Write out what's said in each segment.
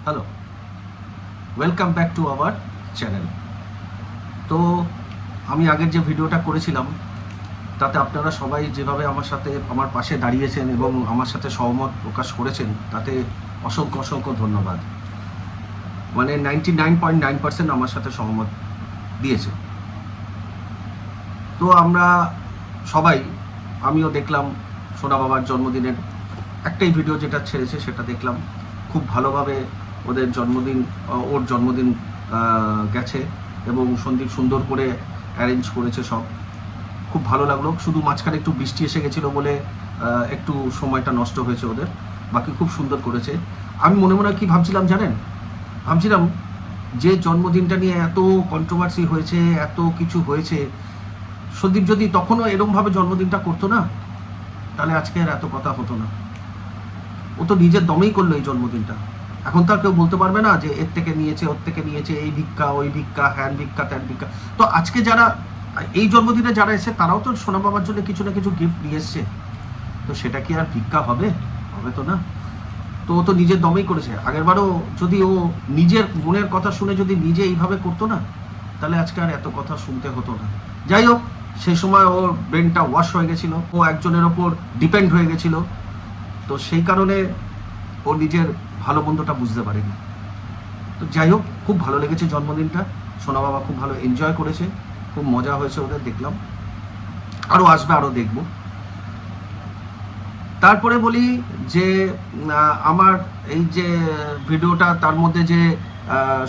Hello, welcome back to our channel. তো আমি আগের যে ভিডিওটা করেছিলাম তাতে আপনারা সবাই যেভাবে আমার সাথে আমার পাশে দাঁড়িয়েছেন এবং আমার সাথে সহমত প্রকাশ করেছেন তাতে অসংখ্য অসংখ্য ধন্যবাদ। মানে 99.9% আমার সাথে সহমত দিয়েছে। তো আমরা সবাই, আমিও দেখলাম সোনা বাবার জন্মদিনের একটাই ভিডিও যেটা ছেড়েছে সেটা দেখলাম। খুব ভালোভাবে ওদের জন্মদিন, ওর জন্মদিন গেছে এবং সন্দীপ সুন্দর করে অ্যারেঞ্জ করেছে সব। খুব ভালো লাগলো। শুধু মাঝখানে একটু বৃষ্টি এসে গেছিলো বলে একটু সময়টা নষ্ট হয়েছে ওদের, বাকি খুব সুন্দর করেছে। আমি মনে মনে কি ভাবছিলাম জানেন, ভাবছিলাম যে জন্মদিনটা নিয়ে এত কন্ট্রোভার্সি হয়েছে, এত কিছু হয়েছে, সন্দীপ যদি তখনও এরমভাবে জন্মদিনটা করতো না তাহলে আজকে আর এত কথা হতো না। ও তো নিজের দমেই করলো এই জন্মদিনটা। এখন তো আর কেউ বলতে পারবে না যে এর থেকে নিয়েছে, ওর থেকে নিয়েছে, এই ভিক্ষা, ওই ভিক্ষা, হ্যান ভিক্ষা, ত্যান ভিক্ষা। তো আজকে যারা এই জন্মদিনে যারা এসে তারাও তো সোনা বাবার জন্য কিছু না কিছু গিফট নিয়ে এসছে। তো সেটা কি আর ভিক্ষা হবে? হবে তো না। তো ও তো নিজের দমেই করেছে। আগেরবারও যদি ও নিজের মনের কথা শুনে যদি নিজে এইভাবে করতো না তাহলে আজকে আর এত কথা শুনতে হতো না। যাই হোক, সেই সময় ওর ব্রেনটা ওয়াশ হয়ে গেছিলো, ও একজনের ওপর ডিপেন্ড হয়ে গেছিলো। তো সেই কারণে ও নিজের ভালো মন্দটা বুঝতে পারেনি। তো যাই হোক, খুব ভালো লেগেছে জন্মদিনটা। সোনা বাবা খুব ভালো এনজয় করেছে, খুব মজা হয়েছে ওদের, দেখলাম। আরও আসবে, আরও দেখব। তারপরে বলি যে আমার এই যে ভিডিওটা, তার মধ্যে যে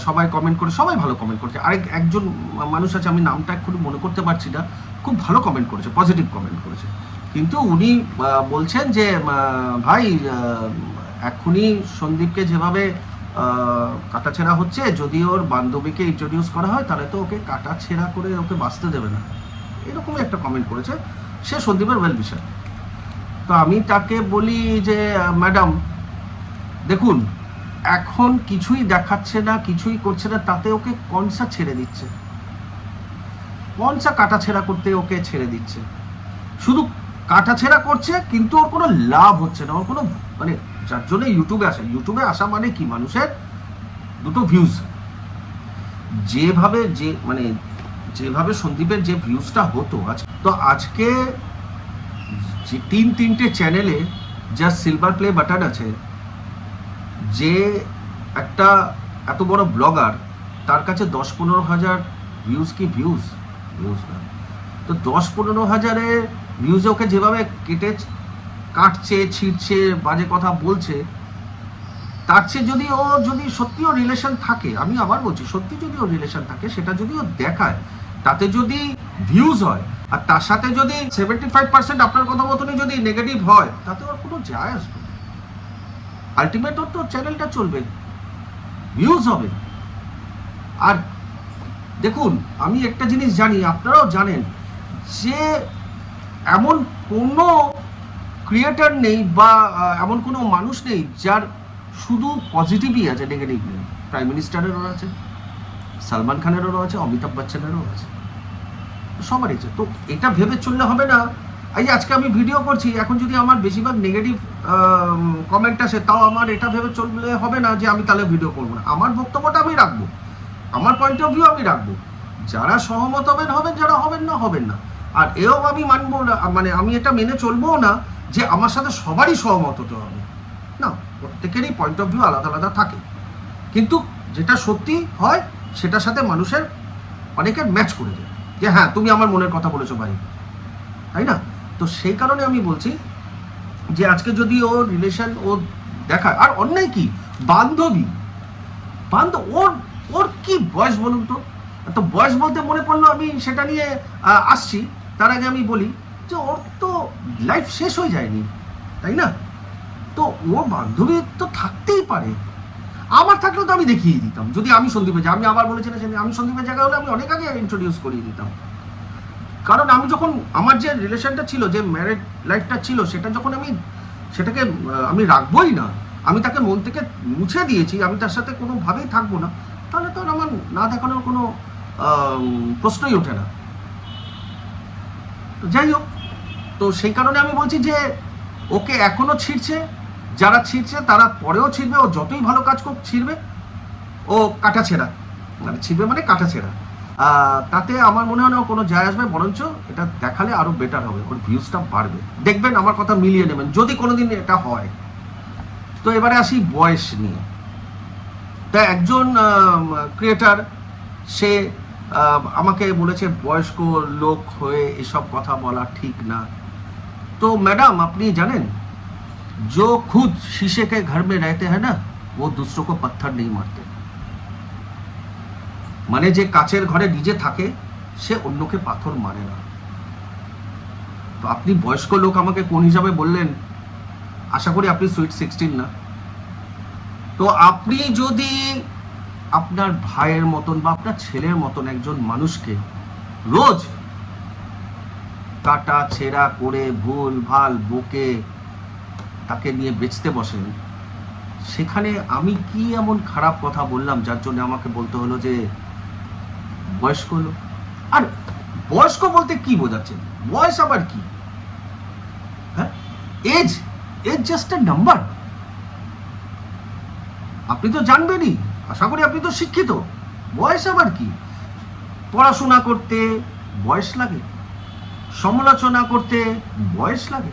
সবাই কমেন্ট করে, সবাই ভালো কমেন্ট করেছে। একজন মানুষ আছে, আমি নামটা এক্ষুনি মনে করতে পারছি না, খুব ভালো কমেন্ট করেছে, পজিটিভ কমেন্ট করেছে। কিন্তু উনি বলছেন যে ভাই, এক্ষুনি সন্দীপকে যেভাবে কাটাছেঁড়া হচ্ছে, যদি ওর বান্ধবীকে ইন্ট্রোডিউস করা হয় তাহলে তো ওকে কাটাছেঁড়া করে ওকে বাঁচতে দেবে না, এরকমই একটা কমেন্ট করেছে। সে সন্দীপের ওয়েল উইশার। তো আমি তাকে বলি যে ম্যাডাম দেখুন, এখন কিছুই দেখাচ্ছে না, কিছুই করছে না, তাতে ওকে কনসা ছেড়ে দিচ্ছে, কনসা কাটাছেঁড়া করতে ওকে ছেড়ে দিচ্ছে। শুধু কাটাছেঁড়া করছে, কিন্তু ওর কোনো লাভ হচ্ছে না, ওর কোনো মানে, যার জন্য ইউটিউবে আসে, ইউটিউবে আসা মানে কি, মানুষের দুটো ভিউজ। যেভাবে যে মানে যেভাবে সন্দীপের যে ভিউজটা হতো তো আজকে যে তিনটে চ্যানেলে যা সিলভার প্লে বাটন আছে, যে একটা এত বড় ব্লগার, তার কাছে 10-15 হাজার ভিউজ কি ভিউজ না। তো 10-15 হাজারের ভিউজে ওকে যেভাবে কাটছে, ছিঁড়ছে, বাজে কথা বলছে, তার চেয়ে যদি সত্যিও রিলেশন থাকে, আমি আবার বলছি, সত্যি যদি ওর রিলেশন থাকে, সেটা যদি ও দেখায়, তাতে যদি ভিউজ হয়, আর তার সাথে যদি 75% আপনার কথা মতনই যদি নেগেটিভ হয়, তাতে ওর কোনো যায় আসবে না। আলটিমেট ওর তো চ্যানেলটা চলবে, ভিউজ হবে। আর দেখুন, আমি একটা জিনিস জানি, আপনারাও জানেন, যে এমন কোনো ক্রিয়েটার নেই বা এমন কোনো মানুষ নেই যার শুধু পজিটিভই আছে, নেগেটিভ নেই। প্রাইম মিনিস্টারেরও আছে, সালমান খানেরও আছে, অমিতাভ বচ্চনেরও আছে, সবারই আছে। তো এটা ভেবে চললে হবে না। এই আজকে আমি ভিডিও করছি, এখন যদি আমার বেশিরভাগ নেগেটিভ কমেন্ট আসে, তাও আমার এটা ভেবে চললে হবে না যে আমি তাহলে ভিডিও করবো না। আমার বক্তব্যটা আমি রাখবো, আমার পয়েন্ট অফ ভিউ আমি রাখবো। যারা সহমত হবেন, যারা হবেন না। আর এও আমি মানবো না, মানে আমি এটা মেনে চলবো না যে আমার সাথে সবারই সহমত হতে হবে না। প্রত্যেকেরই পয়েন্ট অফ ভিউ আলাদা আলাদা থাকে, কিন্তু যেটা সত্যি হয় সেটার সাথে মানুষের অনেকের ম্যাচ করে যায়, যে হ্যাঁ তুমি আমার মনের কথা বলেছো ভাই, তাই না? তো সেই কারণে আমি বলছি যে আজকে যদি ও রিলেশন ও দেখায়, আর অন্যায় কি, বান্ধবী ওর ওর কি বয়স বলুন তো? তো বয়স বলতে মনে পড়লো, আমি সেটা নিয়ে আসছি। তার আগে আমি বলি যে ওর তো লাইফ শেষ হয়ে যায়নি, তাই না? তো ও বান্ধবী তো থাকতেই পারে। আমার থাকলেও তো আমি দেখিয়ে দিতাম, যদি আমি সন্দীপের জায়গা, আমি আবার বলেছি না, আমি সন্দীপের জায়গা হলে আমি অনেক আগে ইন্ট্রোডিউস করিয়ে দিতাম। কারণ আমি যখন আমার যে রিলেশনটা ছিল, যে ম্যারেড লাইফটা ছিল, সেটাকে আমি রাখবোই না, আমি তাকে মন থেকে মুছে দিয়েছি, আমি তার সাথে কোনোভাবেই থাকবো না, তাহলে তো আমার না দেখানোর কোনো প্রশ্নই ওঠে না। তো যাই হোক, তো সেই কারণে আমি বলছি যে ওকে এখনো ছিঁড়ছে, যারা ছিঁড়ছে তারা পরেও ছিঁড়বে, ও যতই ভালো কাজ করুক ছিঁড়বে, ও কাটা ছেঁড়া, মানে ছিঁড়বে মানে কাটা ছেঁড়া। তাতে আমার মনে হয় না কোনো যায় আসবে, বরঞ্চ এটা দেখালে আরো বেটার হবে, ওর ভিউজটা বাড়বে। দেখবেন আমার কথা মিলিয়ে নেবেন যদি কোনোদিন এটা হয়। তো এবারে আসি বয়স নিয়ে। তা একজন ক্রিয়েটার সে আমাকে বলেছে বয়স্ক লোক হয়ে এসব কথা বলা ঠিক না। তো ম্যাডাম আপনি জানেন, जो खुद शीशे के घर में रहते हैं ना वो दूसरों को पत्थर नहीं मारते। মানে যে কাচের ঘরে নিজে থাকে সে অন্যকে পাথর মারে না। তো আপনি বয়স্ক লোক আমাকে কোন হিসাবে বললেন? আশা করি আপনি সুইট 16 না। তো আপনি যদি আপনার ভাইয়ের মতন বা আপনার ছেলের মতন একজন মানুষকে রোজ কাটা ছেঁড়া করে ভুল ভাল বকে তাকে নিয়ে বেচতে বসেন, সেখানে আমি কি এমন খারাপ কথা বললাম যার জন্য আমাকে বলতে হলো যে বয়স্ক লোক? আর বয়স্ক বলতে কি বোঝাচ্ছেন? বয়স আবার কি? হ্যাঁ, এজ জাস্ট এ নাম্বার। আপনি তো জানবেনই, আশা করি আপনি তো শিক্ষিত। বয়স আবার কি? পড়াশোনা করতে বয়স লাগে, সমালোচনা করতে বয়স লাগে।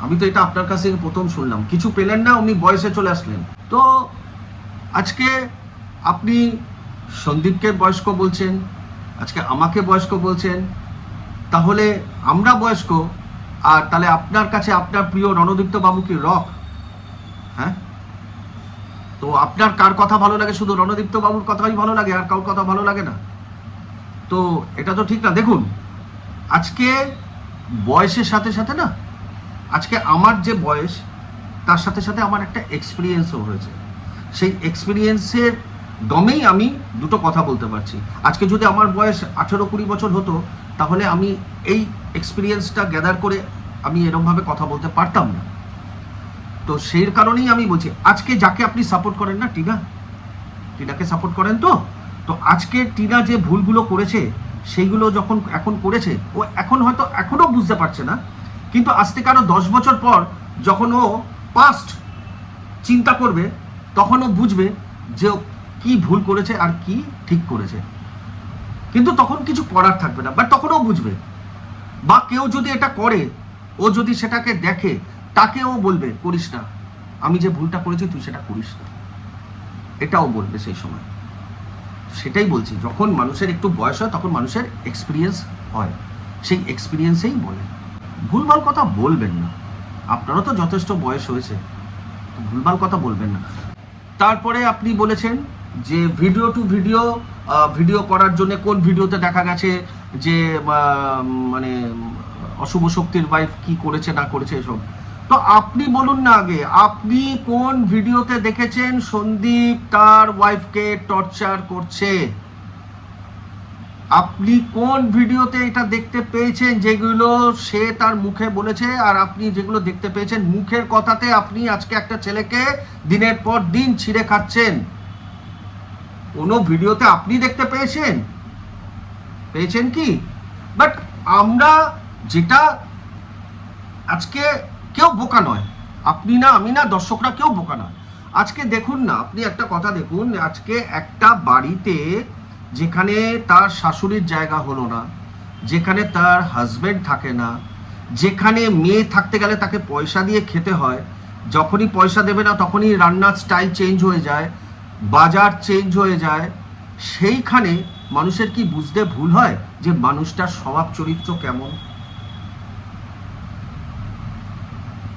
আমি তো এটা আপনার কাছে প্রথম শুনলাম। কিছু পেলেন না, উনি বয়সে চলে আসলেন। তো আজকে আপনি সন্দীপকে বয়স্ক বলছেন, আজকে আমাকে বয়স্ক বলছেন, তাহলে আমরা বয়স্ক, আর তাহলে আপনার কাছে আপনার প্রিয় রণদীপ্ত বাবু কি রক? হ্যাঁ, তো আপনার কার কথা ভালো লাগে? শুধু রণদীপ্ত বাবুর কথাই ভালো লাগে, আর কারোর কথা ভালো লাগে না? তো এটা তো ঠিক না। দেখুন, আজকে বয়সের সাথে সাথে না, আজকে আমার যে বয়স তার সাথে সাথে আমার একটা এক্সপিরিয়েন্সও হয়েছে। সেই এক্সপিরিয়েন্সের দমেই আমি দুটো কথা বলতে পারছি। আজকে যদি আমার বয়স 18-20 বছর হতো, তাহলে আমি এই এক্সপিরিয়েন্সটা গ্যাদার করে আমি এরকমভাবে কথা বলতে পারতাম না। তো সেই কারণেই আমি বলছি, আজকে যাকে আপনি সাপোর্ট করেন না, টিনাকে সাপোর্ট করেন তো আজকে টিনা যে ভুলগুলো করেছে সেইগুলো যখন এখন করেছে, ও এখন হয়তো এখনো বুঝতে পারছে না, কিন্তু আজ থেকে আরো 10 বছর পর যখন ও পাস্ট চিন্তা করবে, তখন ও বুঝবে যে কি ভুল করেছে আর কি ঠিক করেছে। কিন্তু তখন কিছু করার থাকবে না, বাট তখন ও বুঝবে। বা কেউ যদি এটা করে, ও যদি সেটাকে দেখে, তাকে ও বলবে করিস না, আমি যে ভুলটা করেছি তুই সেটা করিস না, এটাও বলবে সেই সময়। সেটাই বলছি, যখন মানুষের একটু বয়স হয় তখন মানুষের এক্সপিরিয়েন্স হয়, সেই এক্সপিরিয়েন্সেই বলে। ভুলভাল কথা বলবেন না, আপনারও তো যথেষ্ট বয়স হয়েছে, ভুলভাল কথা বলবেন না। তারপরে আপনি বলেছেন যে ভিডিও টু ভিডিও করার জন্য কোন ভিডিওতে দেখা গেছে যে মানে অশুভ শক্তির ওয়াইফ কি করেছে না করেছে এসব। তো আপনি বলুন না আগে, আপনি কোন ভিডিওতে দেখেছেন সন্দীপ তার ওয়াইফকে টর্চার করছে? আপনি কোন ভিডিওতে এটা দেখতে পেয়েছেন যেগুলো সে তার মুখে বলেছে? আর আপনি যেগুলো দেখতে পেয়েছেন মুখের কথাতে, আপনি আজকে একটা ছেলেকে দিনের পর দিন ছিঁড়ে খাচ্ছেন, কোনো ভিডিওতে আপনি দেখতে পেয়েছেন কি? বাট আমরা যেটা, আজকে কেউ বোকা নয়, আপনি না, আমি না, দর্শকরা কেউ বোকা নয়। আজকে দেখুন না, আপনি একটা কথা দেখুন, আজকে একটা বাড়িতে যেখানে তার শাশুড়ির জায়গা হলো না, যেখানে তার হাজবেন্ড থাকে না, যেখানে মেয়ে থাকতে গেলে তাকে পয়সা দিয়ে খেতে হয়, যখনই পয়সা দেবে না তখনই রান্নার স্টাইল চেঞ্জ হয়ে যায়, বাজার চেঞ্জ হয়ে যায়, সেইখানে মানুষের কি বুঝতে ভুল হয় যে মানুষটার স্বভাব চরিত্র কেমন?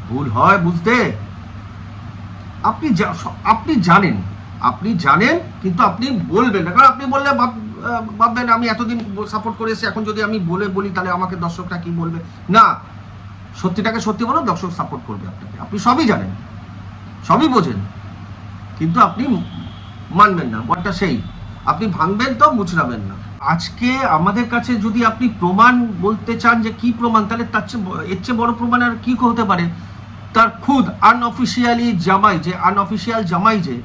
ভুল হয় বুঝতে। আপনি জানেন কিন্তু আপনি বলবেন না, কারণ আপনি বললে ভাববেন আমি এতদিন সাপোর্ট করে এসেছি, এখন যদি আমি বলি তাহলে আমাকে দর্শকটা কি বলবে। না, সত্যিটাকে সত্যি বলো, দর্শক সাপোর্ট করবে আপনাকে। আপনি সবই জানেন, সবই বোঝেন, কিন্তু আপনি মানবেন না। বলটা সেই, আপনি ভাঙবেন তো মুচড়াবেন না। আজকে আমাদের কাছে যদি আপনি প্রমাণ বলতে চান যে কি প্রমাণ, তাহলে তার চেয়ে এর চেয়ে বড় প্রমাণ আর কি হতে পারে? তার খুদ আনঅফিসিয়াল জামাই যে,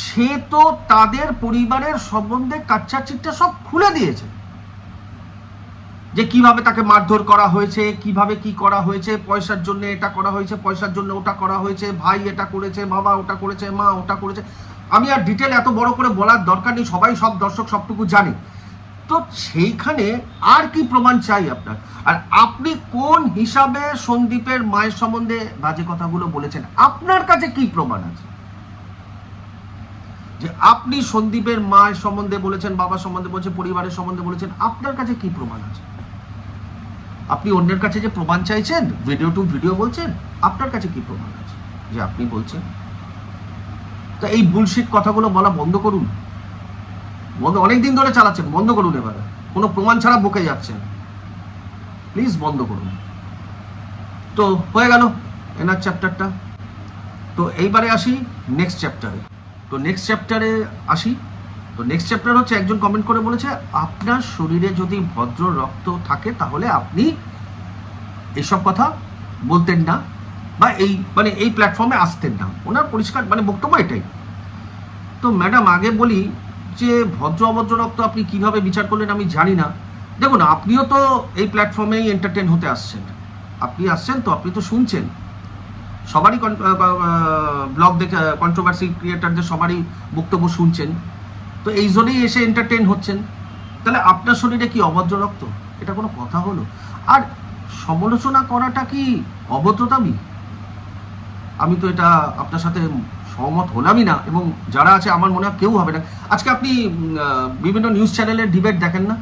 সে তো তাদের পরিবারের সম্বন্ধে কাচ্চা চিটটা সব খুলে দিয়েছে। যে কিভাবে তাকে মারধর করা হয়েছে, কিভাবে কি করা হয়েছে, পয়সার জন্য এটা করা হয়েছে, পয়সার জন্য ওটা করা হয়েছে, ভাই এটা করেছে, বাবা ওটা করেছে, মা ওটা করেছে। আমি আর ডিটেল এত বড় করে বলার দরকার নেই, সবাই সব দর্শক সবটুকু জানে। তো সেইখানে আর কি প্রমাণ চাই আপনার? আর আপনি কোন হিসাবে সন্দীপের মায়ের সম্বন্ধে বাজে কথাগুলো বলেছেন? আপনার কাছে কি প্রমাণ আছে যে আপনি সন্দীপের মায়ের সম্বন্ধে বলেছেন, বাবা সম্বন্ধে বলেছেন, পরিবারের সম্বন্ধে বলেছেন? আপনার কাছে কি প্রমাণ আছে? আপনি অন্যের কাছে যে প্রমাণ চাইছেন, ভিডিও টু ভিডিও বলছেন, আপনার কাছে কি প্রমাণ আছে যে আপনি বলছেন? তো এই বুলশিট কথাগুলো বলা বন্ধ করুন। অনেকদিন ধরে চালাচ্ছেন, বন্ধ করুন। এবার কোনো প্রমাণ ছাড়া বকে যাচ্ছেন, প্লিজ বন্ধ করুন। তো হয়ে গেল এনার চ্যাপ্টারটা। তো এইবারে আসি নেক্সট চ্যাপ্টারে। তো নেক্সট চ্যাপ্টারে আসি। তো নেক্সট চ্যাপ্টার হচ্ছে, একজন কমেন্ট করে বলেছে, আপনার শরীরে যদি ভদ্র রক্ত থাকে তাহলে আপনি এইসব কথা বলতেন না, বা এই প্ল্যাটফর্মে আসতেন না। ওনার পরিষ্কার বক্তব্য এটাই। তো ম্যাডাম, আগে বলি যে ভদ্র অভদ্র রক্ত আপনি কিভাবে বিচার করলেন আমি জানি না। দেখুন, আপনিও তো এই প্ল্যাটফর্মেই এন্টারটেন হতে আসছেন। আপনি আসছেন তো, আপনি তো শুনছেন, সবারই ব্লগ দেখে কন্ট্রোভার্সি ক্রিয়েটারদের সবারই বক্তব্য শুনছেন। তো এই জন্যই এসে এন্টারটেন হচ্ছেন। তাহলে আপনার শরীরে কি অভদ্র রক্ত? এটা কোনো কথা হলো? আর সমালোচনা করাটা কি অভদ্রতামি? আমি তো এটা আপনার সাথে সহমত হলামই না, এবং যারা আছে আমার মনে হয় কেউ হবে না। আজকে আপনি বিভিন্ন নিউজ চ্যানেলের ডিবেট দেখেন না?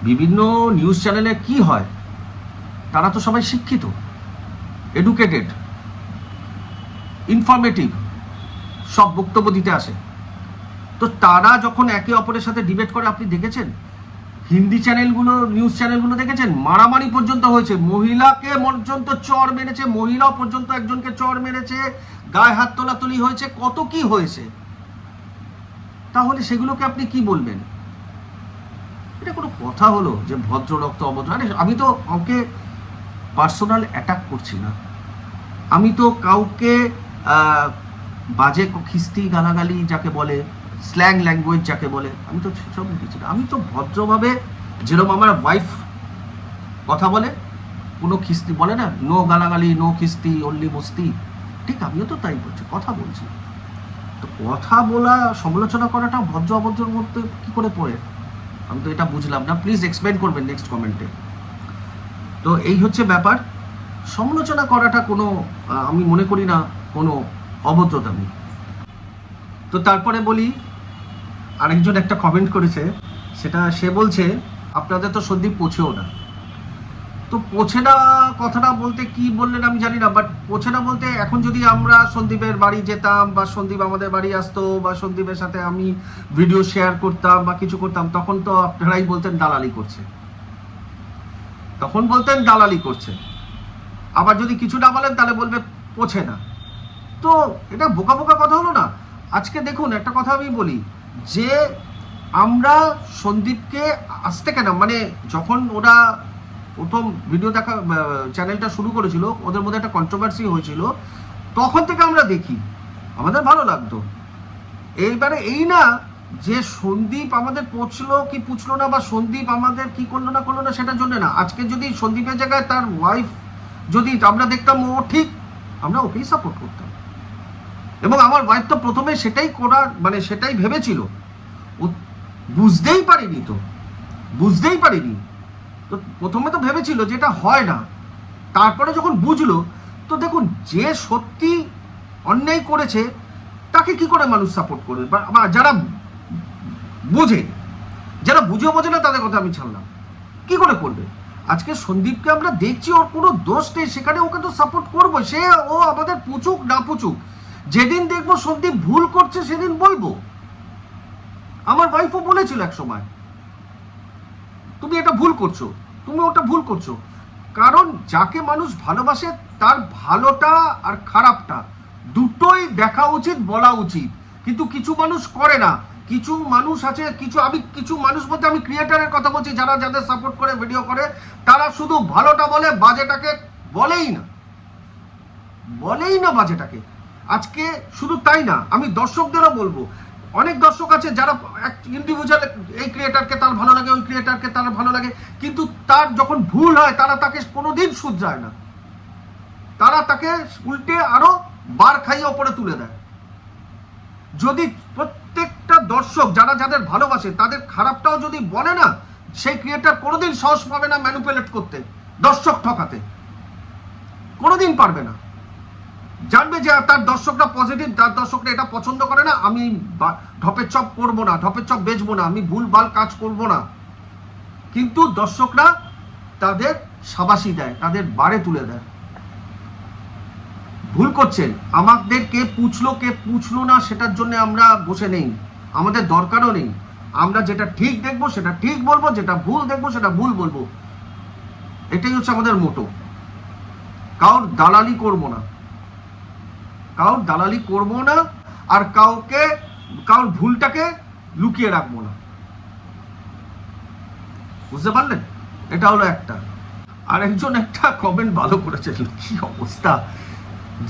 বিভিন্ন নিউজ চ্যানেলে কি হয়, তারা তো সবাই শিক্ষিত, এডুকেটেড, ইনফরমেটিভ, সব বক্তব্য দিতে আসে। তো তারা যখন একে অপরের সাথে ডিবেট করে, আপনি দেখেছেন হিন্দি চ্যানেলগুলো, নিউজ চ্যানেলগুলো দেখেছেন, মারামারি পর্যন্ত হয়েছে, মহিলাকে পর্যন্ত চর মেরেছে, মহিলাও পর্যন্ত একজনকে চর মেরেছে, গায়ে হাত তোলাতুলি হয়েছে, কত কি হয়েছে। তাহলে সেগুলোকে আপনি কি বলবেন? এটা কোনো কথা হলো যে ভদ্র রক্ত অভদ্র? আরে আমি তো কাউকে পার্সোনাল অ্যাটাক করছি না, আমি তো কাউকে বাজে খিস্তি গালাগালি যাকে বলে, স্ল্যাং ল্যাঙ্গুয়েজ যাকে বলে, আমি তো সেসব দিচ্ছি না। আমি তো ভদ্রভাবে, যেরকম আমার ওয়াইফ কথা বলে, কোনো খিস্তি বলে না, নো গালাগালি, নো খিস্তি, অনলি মস্তি, ঠিক আমিও তো তাই করছি, কথা বলছি। তো কথা বলা, সমালোচনা করাটা ভদ্র অভদ্রের মধ্যে কি করে পড়ে? আমি তো এটা বুঝলাম না, প্লিজ এক্সপ্লেন করবেন নেক্সট কমেন্টে। তো এই হচ্ছে ব্যাপার। সমালোচনা করাটা কোনো, আমি মনে করি না কোনো অভদ্রতামি। তো তারপরে বলি, আরেকজন একটা কমেন্ট করেছে, সেটা সে বলছে, আপনাদের তো সন্দীপ পৌঁছেও না। তো পৌঁছে না কথাটা বলতে কি বললেন আমি জানি না, বাট পৌঁছে না বলতে, এখন যদি আমরা সন্দীপের বাড়ি যেতাম, বা সন্দীপ আমাদের বাড়ি আসতো, বা সন্দীপের সাথে আমি ভিডিও শেয়ার করতাম বা কিছু করতাম, তখন তো আপনারাই বলতেন দালালি করছে, তখন বলতেন দালালি করছে। আবার যদি কিছু না বলেন তাহলে বলবে পৌঁছে না। তো এটা বোকা বোকা কথা হলো না? আজকে দেখুন, একটা কথা আমি বলি, যে আমরা সন্দীপকে আসতে কেন, যখন ওরা প্রথম ভিডিও দেখা চ্যানেলটা শুরু করেছিল, ওদের মধ্যে একটা কন্ট্রোভার্সি হয়েছিল, তখন থেকে আমরা দেখি, আমাদের ভালো লাগতো। এইবারে এই না যে সন্দীপ আমাদের পৌঁছলো কি পুছলো না, বা সন্দীপ আমাদের কি করলো না সেটার জন্য না। আজকে যদি সন্দীপের জায়গায় তার ওয়াইফ যদি আমরা দেখতাম ও ঠিক, আমরা ওকেই সাপোর্ট করতাম। এবং আমার ওয়াইফ তো প্রথমে সেটাই করার, সেটাই ভেবেছিল, ও বুঝতেই পারিনি তো প্রথমে তো ভেবেছিল যে এটা হয় না, তারপরে যখন বুঝলো, তো দেখুন, যে সত্যি অন্যায় করেছে তাকে কি করে মানুষ সাপোর্ট করবে? বা যারা বোঝে, যারা বোঝে না, তাদের কথা আমি ছাড়লাম, কি করে করবে? আজকে সন্দীপকে আমরা দেখছি, ওর কোনো দোষ নেই, সেখানে ওকে তো সাপোর্ট করবো, ও আমাদের পুচুক না পুচুক, যেদিন দেখবো সন্দীপ ভুল করছে সেদিন বলবো। আমার ওয়াইফও বলেছিল এক সময়, তুমি এটা ভুল করছো, তুমি ওটা ভুল করছো। কারণ যাকে মানুষ ভালোবাসে তার ভালোটা আর খারাপটা দুটোই দেখা উচিত, বলা উচিত। কিন্তু কিছু মানুষ করে না, কিছু মানুষ আছে, কিছু মানুষ বলতে আমি ক্রিয়েটারের কথা বলছি, যারা যাদের সাপোর্ট করে ভিডিও করে, তারা শুধু ভালোটা বলে, বাজেটাকে বলেই না বাজেটাকে। আজকে শুধু তাই না, আমি দর্শকদেরও বলবো, অনেক দর্শক আছে যারা ইন্ডিভিজুয়াল, এই ক্রিয়েটারকে তার ভালো লাগে, ওই ক্রিয়েটারকে তার ভালো লাগে, কিন্তু তার যখন ভুল হয় তারা তাকে কোনোদিন শুধরায় না, তারা তাকে উল্টে আরো বার খাইয়ে ওপরে তুলে দেয়। যদি প্রত্যেকটা দর্শক যারা যাদের ভালোবাসে তাদের খারাপটাও যদি বলে না, সেই ক্রিয়েটার কোনোদিন সাহস পাবে না ম্যানিপুলেট করতে, দর্শক ঠকাতে কোনোদিন পারবে না। জানবে যে তার দর্শকরা পজিটিভ, তার দর্শকরা এটা পছন্দ করে না, আমি ঢপের চপ করবো না, ঢপের চপ বেচবো না, আমি ভুলভাল কাজ করব না। কিন্তু দর্শকরা তাদের শাবাশি দেয়, তাদের বারে তুলে দেয়। ভুল করছেন, আমাদের কে পুছলো না সেটার জন্য আমরা বসে নেই, আমাদের দরকারও নেই। আমরা যেটা ঠিক দেখবো সেটা ঠিক বলবো, যেটা ভুল দেখবো সেটা ভুল বলবো, এটাই হচ্ছে আমাদের মোটো। কাউর দালালি করবো না, কাউর দালালি করবো না, আর কাউর ভুলটাকে লুকিয়ে রাখবো না। বুঝতে পারলেন? এটা হলো একটা। আর একজন একটা কমেন্ট ভালো করেছেন, কি অবস্থা,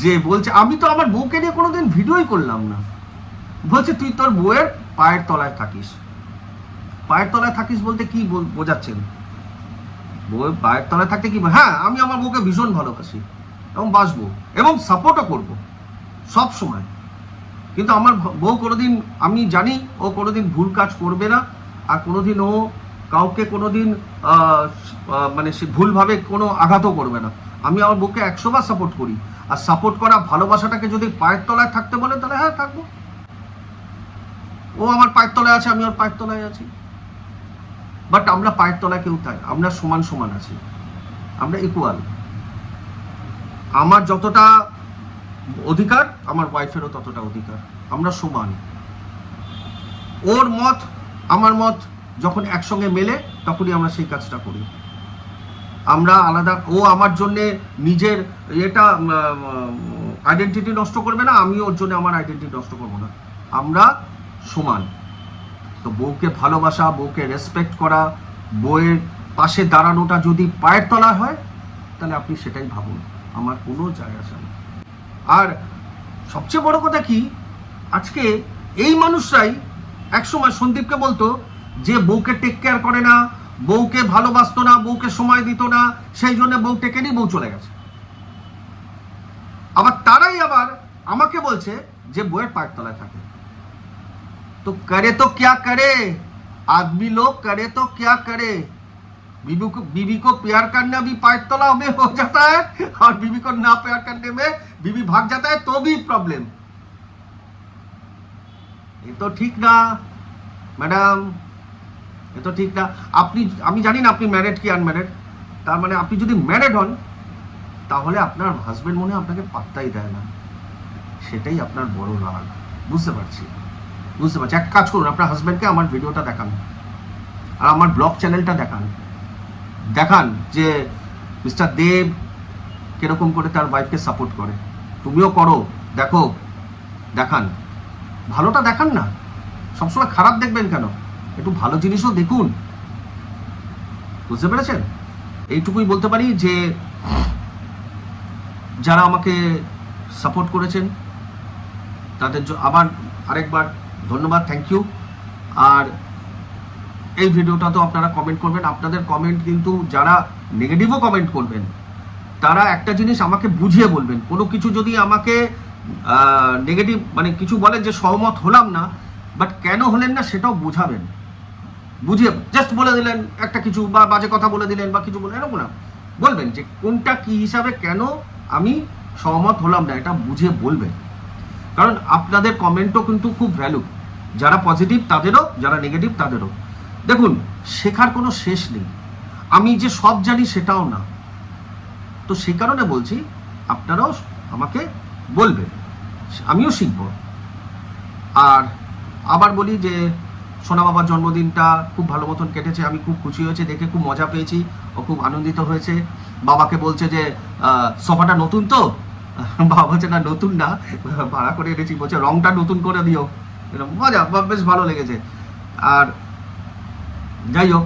যে বলছে আমি তো আমার বউকে নিয়ে কোনোদিন ভিডিওই করলাম না। বলছে তুই তোর বউয়ের পায়ের তলায় থাকিস। পায়ের তলায় থাকিস বলতে কি বোঝাচ্ছেন? বউয়ের পায়ের তলায় থাকতে কি? হ্যাঁ, আমি আমার বউকে ভীষণ ভালোবাসি এবং বাসবো এবং সাপোর্টও করব সব সময়। কিন্তু আমার বউ কোনোদিন, আমি জানি ও কোনোদিন ভুল কাজ করবে না, আর কোনোদিন ও কাউকে কোনোদিন মানে সে ভুলভাবে কোনো আঘাতও করবে না। আমি আমার বউকে 100বার সাপোর্ট করি, আর সাপোর্ট করা ভালোবাসাটাকে যদি পায়ের তলায় থাকতে বলে তাহলে হ্যাঁ থাকবো। ও আমার পায়ের তলায় আছে, আমি ওর পায়ের তলায় আছি। বাট আমরা পায়ের তলায় কেউ তাই, আমরা সমান সমান আছি, আমরা ইকুয়াল। আমার যতটা অধিকার আমার ওয়াইফেরও ততটা অধিকার, আমরা সমান। ওর মত আমার মত যখন একসঙ্গে মেলে তখনই আমরা সেই কাজটা করি। আমরা আলাদা, ও আমার জন্যে নিজের এটা আইডেন্টিটি নষ্ট করবে না, আমি ওর জন্য আমার আইডেন্টিটি নষ্ট করবো না, আমরা সমান। তো বউকে ভালোবাসা, বউকে রেসপেক্ট করা, বউয়ের পাশে দাঁড়ানোটা যদি পায়ের তলায় হয় তাহলে আপনি সেটাই ভাবুন, আমার কোনো যায় আসে না। আর সবচেয়ে বড় কথা কি, আজকে এই মানুষরাই একসময় সন্দীপকে বলতো যে বউকে টেক কেয়ার করে না, বউকে ভালোবাসতো না, বউকে সময় দিত না, সেই জন্য বউ টেকে নিয়ে বউ চলে গেছে। আবার তারাই আবার আমাকে বলছে যে বউয়ের পায়ের তলায় থাকে। तो करे तो क्या करे, आदमी लोग करे तो क्या करे। बीवी को प्यार करना भी पायर तला में हो जाता है, और बीवी को ना प्यार करने में बीवी भाग जाता है तो भी प्रॉब्लम। ये तो ठीक ना मैडम, ये तो ठीक ना। আপনি, আমি জানি না আপনি ম্যারিড কি আনম্যারিড, তার মানে আপনি যদি ম্যারিড হন তাহলে আপনার হাজবেন্ড মনে আপনাকে পাত্তাই দেয় না, সেটাই আপনার বড় রাগ। বুঝতে পারছি। এক কাজ করুন, আপনার হাজব্যান্ডকে আমার ভিডিওটা দেখান আর আমার ব্লগ চ্যানেলটা দেখান যে মিস্টার দেব কিরকম করে তার ওয়াইফকে সাপোর্ট করে। তুমিও করো, দেখো, দেখান, ভালোটা দেখান না, সবসময় খারাপ দেখবেন কেন? একটু ভালো জিনিসও দেখুন। বুঝতে পেরেছেন? এইটুকুই বলতে পারি যে যারা আমাকে সাপোর্ট করেছেন তাদের আবার আরেকবার ধন্যবাদ, থ্যাংক ইউ। আর এই ভিডিওটা তো আপনারা কমেন্ট করবেন, আপনাদের কমেন্ট কিন্তু যারা নেগেটিভও কমেন্ট করবেন তারা একটা জিনিস আমাকে বুঝিয়ে বলবেন। কোনো কিছু যদি আমাকে নেগেটিভ মানে কিছু বলেন যে সহমত হলাম না, বাট কেন হলেন না সেটাও বোঝাবেন, বুঝিয়ে জাস্ট বলে দিলেন একটা কিছু বা বাজে কথা বলে দিলেন বা কিছু বলে, এরকম না, বলবেন যে কোনটা কি হিসাবে কেন আমি সহমত হলাম না, এটা বুঝিয়ে বলবেন। কারণ আপনাদের কমেন্টও কিন্তু খুব ভ্যালু, যারা পজিটিভ তাদেরও, যারা নেগেটিভ তাদেরও। দেখুন, শেখার কোনো শেষ নেই, আমি যে সব জানি সেটাও না, তো সেই কারণে বলছি আপনারাও আমাকে বলবেন, আমিও শিখব। আর আবার বলি যে সোনা বাবার জন্মদিনটা খুব ভালো মতন কেটেছে, আমি খুব খুশি হয়েছে, দেখে খুব মজা পেয়েছি, ও খুব আনন্দিত হয়েছে। বাবাকে বলছে যে সোফাটা নতুন তো, বাবা বলছে না নতুন না, ভাড়া করে এনেছি, বলছে রংটা নতুন করে দিও, এরকম মজা, বেশ ভালো লেগেছে। আর যাই হোক,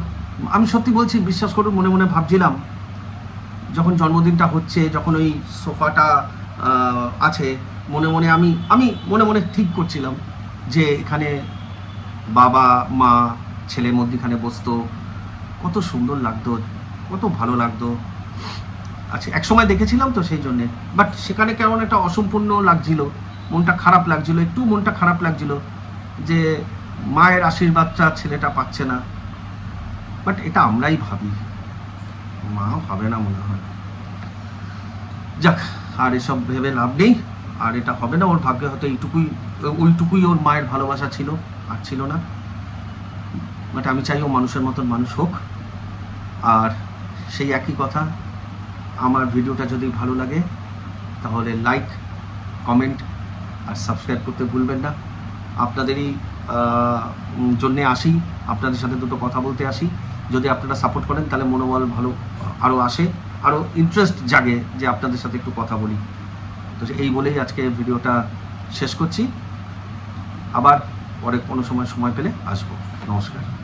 আমি সত্যি বলছি, বিশ্বাস করুন, মনে মনে ভাবছিলাম যখন জন্মদিনটা হচ্ছে, যখন ওই সোফাটা আছে, মনে মনে আমি মনে মনে ঠিক করছিলাম যে এখানে বাবা মা ছেলের মধ্যেখানে বসতো, কত সুন্দর লাগতো, কত ভালো লাগতো। আচ্ছা, এক সময় দেখেছিলাম তো সেই জন্যে, বাট সেখানে কেমন একটা অসম্পূর্ণ লাগছিল, মনটা খারাপ লাগছিল, একটু মনটা খারাপ লাগছিল যে মায়ের আশীর্বাদটা ছেলেটা পাচ্ছে না। বাট এটা আমরাই ভাবি, মা ভাবে না মনে হয়। যাক, আর এসব ভেবে লাভ নেই, আর এটা হবে না। ওর ভাগ্যে হয়তো ওইটুকুই ওর মায়ের ভালোবাসা ছিল, আর ছিল না। বাট আমি চাই ও মানুষের মতন মানুষ হোক। আর সেই একই কথা, আমার ভিডিওটা যদি ভালো লাগে তাহলে লাইক, কমেন্ট আর সাবস্ক্রাইব করতে ভুলবেন না। আপনাদেরই জন্যে আসি, আপনাদের সাথে দুটো কথা বলতে আসি। যদি আপনারা সাপোর্ট করেন তাহলে মনোবল ভালো আরও আসে, আরও ইন্টারেস্ট জাগে যে আপনাদের সাথে একটু কথা বলি। তো এই বলেই আজকে ভিডিওটা শেষ করছি। আবার পরে কোনো সময় পেলে আসবো। নমস্কার।